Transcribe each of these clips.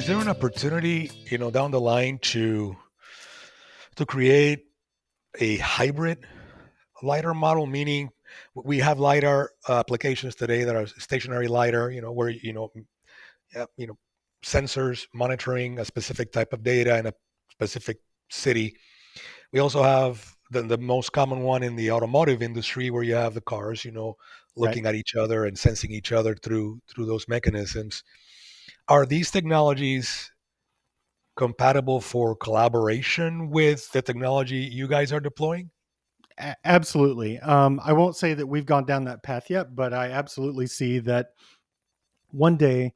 there an opportunity, down the line to create a hybrid lidar model? Meaning, we have lidar applications today that are stationary lidar, where yeah, sensors monitoring a specific type of data in a specific city. We also have the most common one in the automotive industry, where you have the cars, Right. looking at each other and sensing each other through those mechanisms. Are these technologies compatible for collaboration with the technology you guys are deploying? Absolutely. I won't say that we've gone down that path yet, but I absolutely see that one day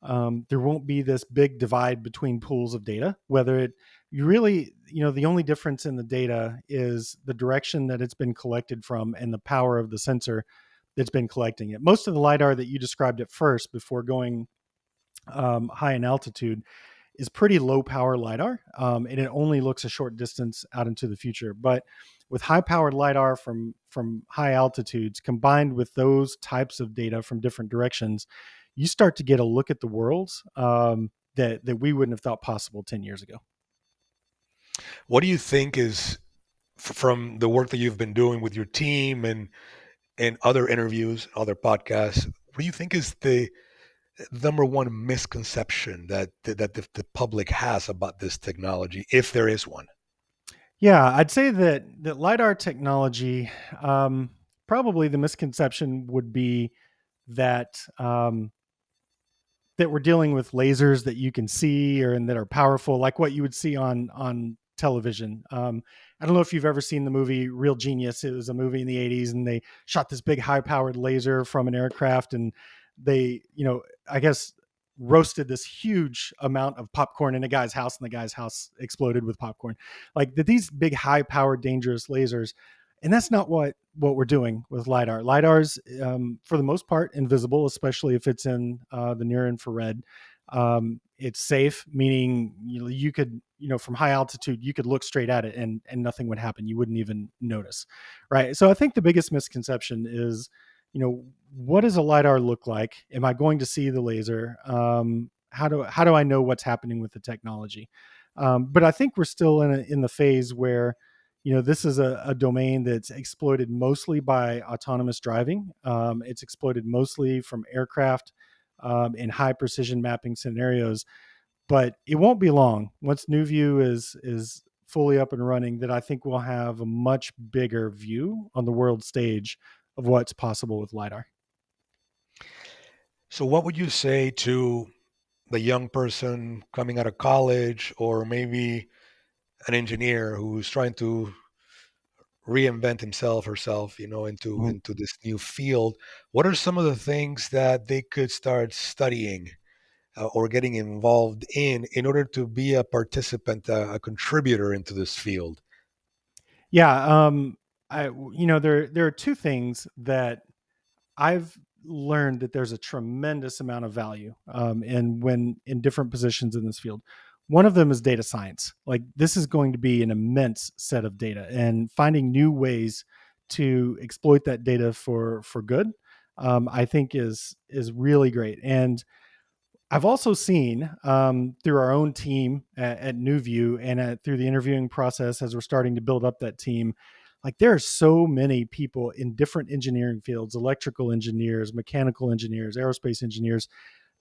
there won't be this big divide between pools of data. Whether it you really, the only difference in the data is the direction that it's been collected from and the power of the sensor that's been collecting it. Most of the lidar that you described at first, before going high in altitude, is pretty low power lidar, and it only looks a short distance out into the future. But with high powered lidar from high altitudes, combined with those types of data from different directions, you start to get a look at the world that we wouldn't have thought possible 10 years ago. What do you think is, from the work that you've been doing with your team and other interviews, other podcasts, what do you think is the number one misconception that the public has about this technology, if there is one? Yeah, I'd say that lidar technology, probably the misconception would be that that we're dealing with lasers that you can see or and that are powerful, like what you would see on television. I don't know if you've ever seen the movie Real Genius. It was a movie in the '80s, and they shot this big high powered laser from an aircraft, and they, I guess roasted this huge amount of popcorn in a guy's house, and the guy's house exploded with popcorn. Like these big high powered dangerous lasers, and that's not what we're doing with lidar. Lidar's for the most part invisible, especially if it's in the near infrared. It's safe, meaning you could, from high altitude you could look straight at it and nothing would happen. You wouldn't even notice, right? So I think the biggest misconception is, what does a lidar look like? Am I going to see the laser? How do I know what's happening with the technology? But I think we're still in the phase where, this is a domain that's exploited mostly by autonomous driving. It's exploited mostly from aircraft in high precision mapping scenarios. But it won't be long once NuView is fully up and running that I think we'll have a much bigger view on the world stage of what's possible with lidar. So, what would you say to the young person coming out of college, or maybe an engineer who's trying to reinvent himself, herself, Mhm. into this new field? What are some of the things that they could start studying, or getting involved in order to be a participant, a contributor into this field? Yeah, there are two things that I've learned that there's a tremendous amount of value in when in different positions in this field. One of them is data science. Like this is going to be an immense set of data, and finding new ways to exploit that data for good, I think is really great. And I've also seen through our own team at NuView and through the interviewing process as we're starting to build up that team, like there are so many people in different engineering fields, electrical engineers, mechanical engineers, aerospace engineers,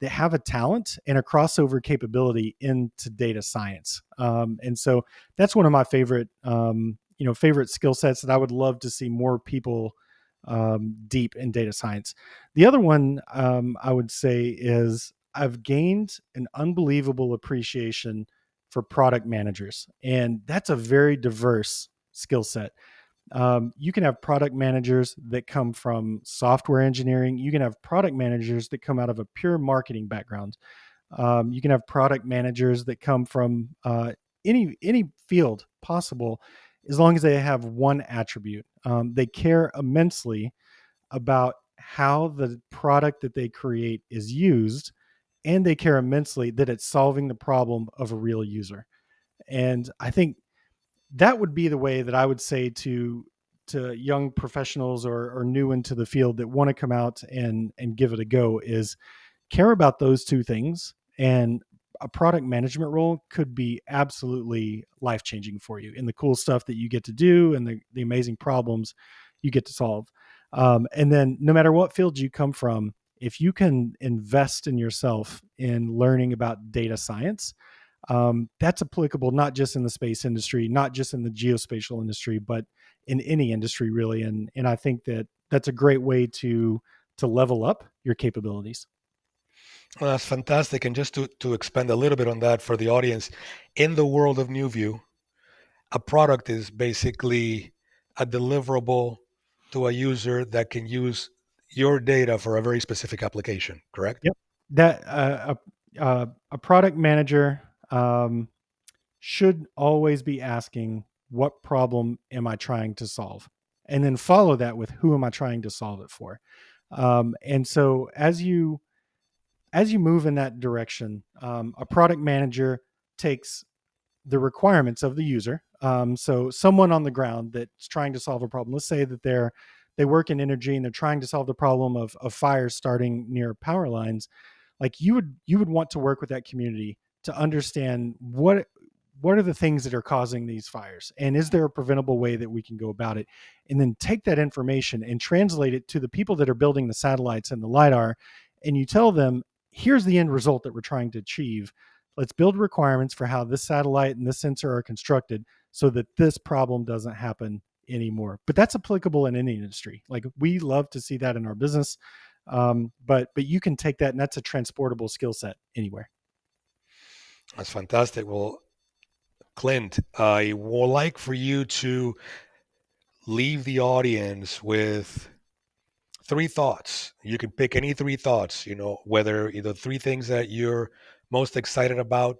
that have a talent and a crossover capability into data science. And so that's one of my favorite skill sets that I would love to see more people deep in data science. The other one I would say is I've gained an unbelievable appreciation for product managers, and that's a very diverse skill set. You can have product managers that come from software engineering. You can have product managers that come out of a pure marketing background. You can have product managers that come from any field possible, as long as they have one attribute. They care immensely about how the product that they create is used, and they care immensely that it's solving the problem of a real user. And I think that would be the way that I would say to young professionals or new into the field that want to come out and give it a go is care about those two things. And a product management role could be absolutely life changing for you in the cool stuff that you get to do and the amazing problems you get to solve. And then, no matter what field you come from, if you can invest in yourself in learning about data science, that's applicable not just in the space industry, not just in the geospatial industry, but in any industry really. And I think that that's a great way to level up your capabilities. Well, that's fantastic. And just to expand a little bit on that for the audience, in the world of NuView, a product is basically a deliverable to a user that can use your data for a very specific application, correct? Yep. That a product manager um, should always be asking, what problem am I trying to solve? And then follow that with, who am I trying to solve it for? And so as you move in that direction, a product manager takes the requirements of the user. So someone on the ground that's trying to solve a problem. Let's say that they work in energy and they're trying to solve the problem of fires starting near power lines. Like, you would want to work with that community to understand what are the things that are causing these fires, and is there a preventable way that we can go about it, and then take that information and translate it to the people that are building the satellites and the LiDAR, and you tell them, here's the end result that we're trying to achieve. Let's build requirements for how this satellite and this sensor are constructed so that this problem doesn't happen anymore. But that's applicable in any industry. Like, we love to see that in our business. But you can take that, and that's a transportable skill set anywhere. That's fantastic. Well, Clint, I would like for you to leave the audience with three thoughts. You can pick any three thoughts, whether either three things that you're most excited about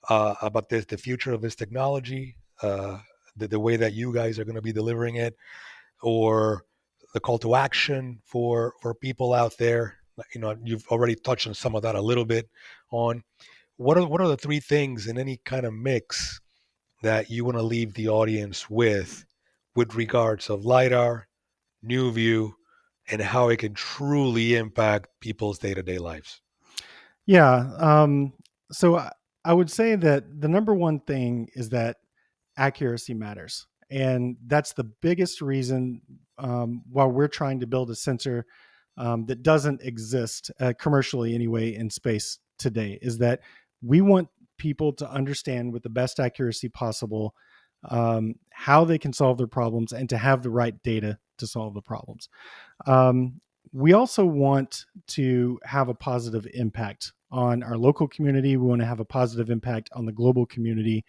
the future of this technology, the way that you guys are going to be delivering it, or the call to action for people out there. You've already touched on some of that a little bit. On what are the three things in any kind of mix that you want to leave the audience with regards of LiDAR, NuView, and how it can truly impact people's day-to-day lives? Yeah. So I would say that the number one thing is that accuracy matters. And that's the biggest reason why we're trying to build a sensor that doesn't exist commercially anyway in space today, is that we want people to understand with the best accuracy possible how they can solve their problems and to have the right data to solve the problems. We also want to have a positive impact on our local community. We want to have a positive impact on the global community.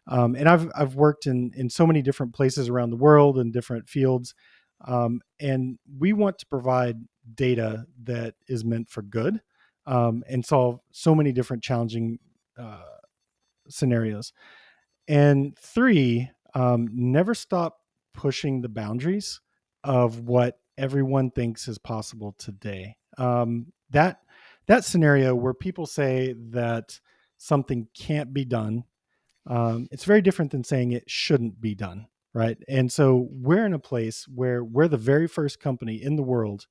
And I've worked in so many different places around the world in different fields, and we want to provide data that is meant for good, and solve so many different challenging uh, scenarios. And three, never stop pushing the boundaries of what everyone thinks is possible today. That scenario where people say that something can't be done, it's very different than saying it shouldn't be done, right? And so we're in a place where we're the very first company in the world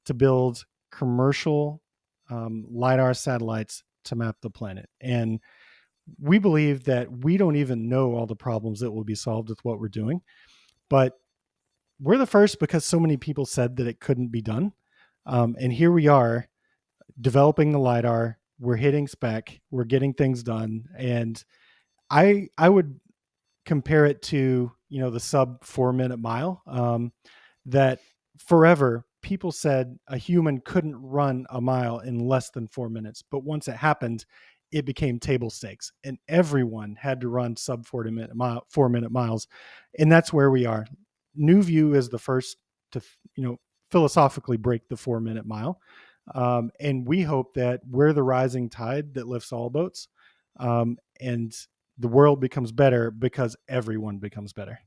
to build commercial lidar satellites to map the planet. And we believe that we don't even know all the problems that will be solved with what we're doing, but we're the first because so many people said that it couldn't be done. And here we are developing the LiDAR. We're hitting spec. We're getting things done. And I would compare it to, the sub 4 minute mile. That forever people said a human couldn't run a mile in less than 4 minutes, but once it happened, it became table stakes, and everyone had to run sub 4 minute miles, and that's where we are. NuView is the first to, philosophically break the 4 minute mile, and we hope that we're the rising tide that lifts all boats, and the world becomes better because everyone becomes better.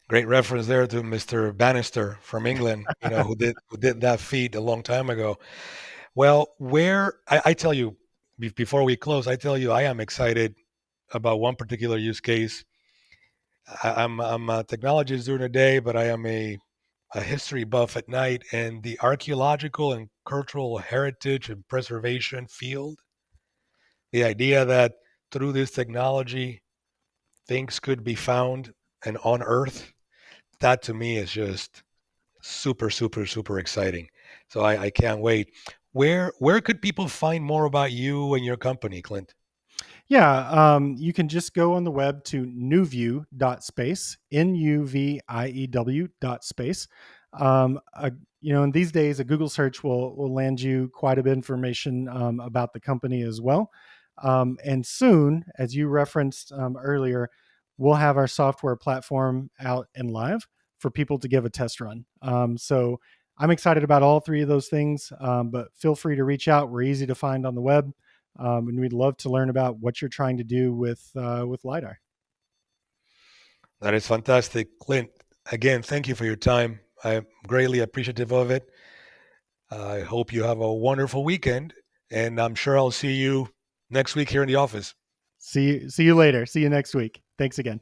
Great reference there to Mr. Bannister from England, who did that feat a long time ago. Well, where I tell you before we close, I tell you I am excited about one particular use case. I'm a technologist during the day, but I am a history buff at night, and the archaeological and cultural heritage and preservation field The idea that through this technology, things could be found and on Earth, that to me is just super, super, super exciting. So I can't wait. Where could people find more about you and your company, Clint? Yeah, you can just go on the web to nuview.space, NUVIEW dot space. Um, uh, and these days a Google search will land you quite a bit of information about the company as well. And soon, as you referenced earlier, we'll have our software platform out and live for people to give a test run. So I'm excited about all three of those things, but feel free to reach out. We're easy to find on the web, and we'd love to learn about what you're trying to do with lidar. That is fantastic, Clint. Again, thank you for your time. I'm greatly appreciative of it. I hope you have a wonderful weekend, and I'm sure I'll see you next week here in the office. See you later. See you next week. Thanks again.